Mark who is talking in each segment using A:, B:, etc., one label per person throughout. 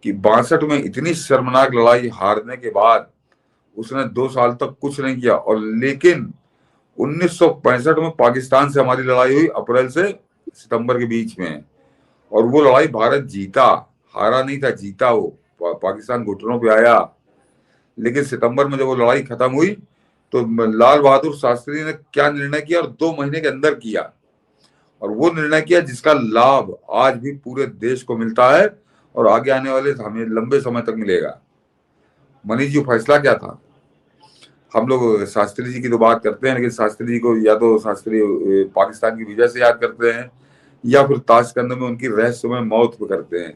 A: कि 62 में इतनी शर्मनाक लड़ाई हारने के बाद उसने 2 साल तक कुछ नहीं किया, और लेकिन 1965 में पाकिस्तान से हमारी लड़ाई हुई अप्रैल से सितंबर के बीच में, और वो लड़ाई भारत जीता, हारा नहीं था, जीता। वो पाकिस्तान घुटनों पे आया, लेकिन सितंबर में जब वो लड़ाई खत्म हुई तो लाल बहादुर शास्त्री ने क्या निर्णय किया, और 2 महीने के अंदर किया, और वो निर्णय किया जिसका लाभ आज भी पूरे देश को मिलता है और आगे आने वाले हमें लंबे समय तक मिलेगा। मनीष जी, फैसला क्या था? हम लोग शास्त्री जी की तो बात करते हैं, लेकिन शास्त्री जी को या तो शास्त्री पाकिस्तान की विजय से याद करते हैं या फिर ताशकंद में उनकी रहस्यमय मौत को करते हैं,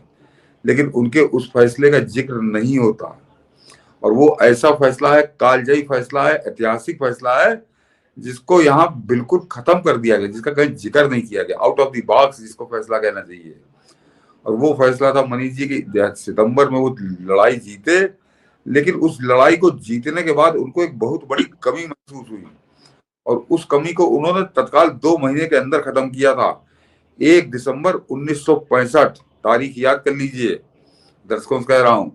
A: लेकिन उनके उस फैसले का जिक्र नहीं होता। और वो ऐसा फैसला है, कालजयी फैसला है, ऐतिहासिक फैसला है, जिसको यहाँ बिल्कुल खत्म कर दिया गया, जिसका कहीं जिक्र नहीं किया गया, आउट ऑफ द बॉक्स जिसको फैसला कहना चाहिए। और वो फैसला था मनीष जी की सितंबर में वो लड़ाई जीते, लेकिन उस लड़ाई को जीतने के बाद उनको एक बहुत बड़ी कमी महसूस हुई, और उस कमी को उन्होंने तत्काल 2 महीने के अंदर खत्म किया था। 1 दिसंबर 1965, तारीख याद कर लीजिए, दर्शकों से कह रहा हूं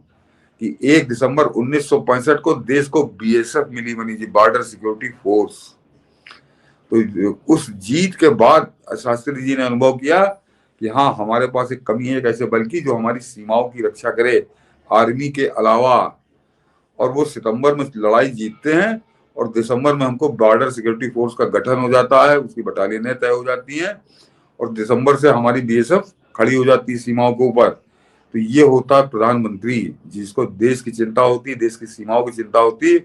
A: कि 1 दिसंबर 1965 को देश को बीएसएफ मिली, मनी जी, बॉर्डर सिक्योरिटी फोर्स। तो उस जीत के बाद शास्त्री जी ने अनुभव किया कि हाँ, हमारे पास एक कमी है, कैसे, बल्कि जो हमारी सीमाओं की रक्षा करे आर्मी के अलावा। और वो सितंबर में लड़ाई जीतते हैं, और दिसंबर में हमको बॉर्डर सिक्योरिटी फोर्स का गठन हो जाता है, उसकी बटालियनें तय हो जाती हैं, और दिसंबर से हमारी बीएसएफ खड़ी हो जाती है सीमाओं के ऊपर। तो ये होता है प्रधानमंत्री, जिसको देश की चिंता होती है, देश की सीमाओं की चिंता होती है।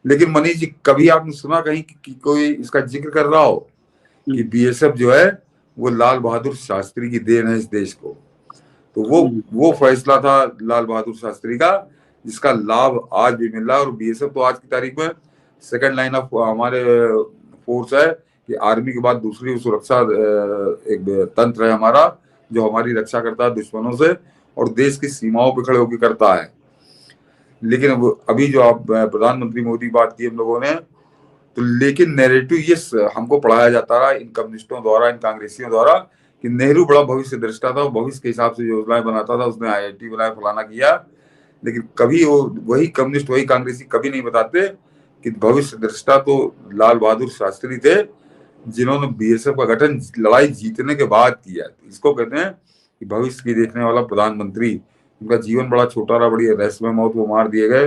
A: लेकिन मनीष जी, कभी आपने सुना कहीं कि कोई इसका जिक्र कर रहा हो कि बीएसएफ जो है वो लाल बहादुर शास्त्री की देन है इस देश को? तो वो फैसला था लाल बहादुर शास्त्री का, जिसका लाभ आज भी मिल रहा है। और बीएसएफ तो आज की तारीख में सेकंड लाइन ऑफ हमारे फोर्स है, कि आर्मी के बाद दूसरी सुरक्षा एक तंत्र है हमारा, जो हमारी रक्षा करता है दुश्मनों से और देश की सीमाओं पर खड़े होकर करता है। लेकिन अभी जो आप प्रधानमंत्री मोदी बात की हम लोगों ने, तो लेकिन नैरेटिव ये हमको पढ़ाया जाता रहा इन कम्युनिस्टों द्वारा, इन कांग्रेसियों द्वारा, कि नेहरू बड़ा भविष्य दृष्टा था, भविष्य के हिसाब से योजनाएं बनाता था, उसने आईआईटी बनाया, फलाना किया। लेकिन कभी वो वही कम्युनिस्ट, वही कांग्रेसी कभी नहीं बताते कि भविष्य दृष्टा तो लाल बहादुर शास्त्री थे, जिन्होंने बीएसएफ का गठन लड़ाई जीतने के बाद किया। इसको कहते हैं कि भविष्य की देखने वाला प्रधानमंत्री। उनका जीवन बड़ा छोटा रहा, बड़ी रहस्यमय मौत, वो मार दिए गए।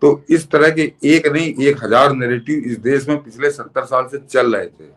A: तो इस तरह के एक नहीं 1000 नैरेटिव इस देश में पिछले 70 साल से चल रहे थे।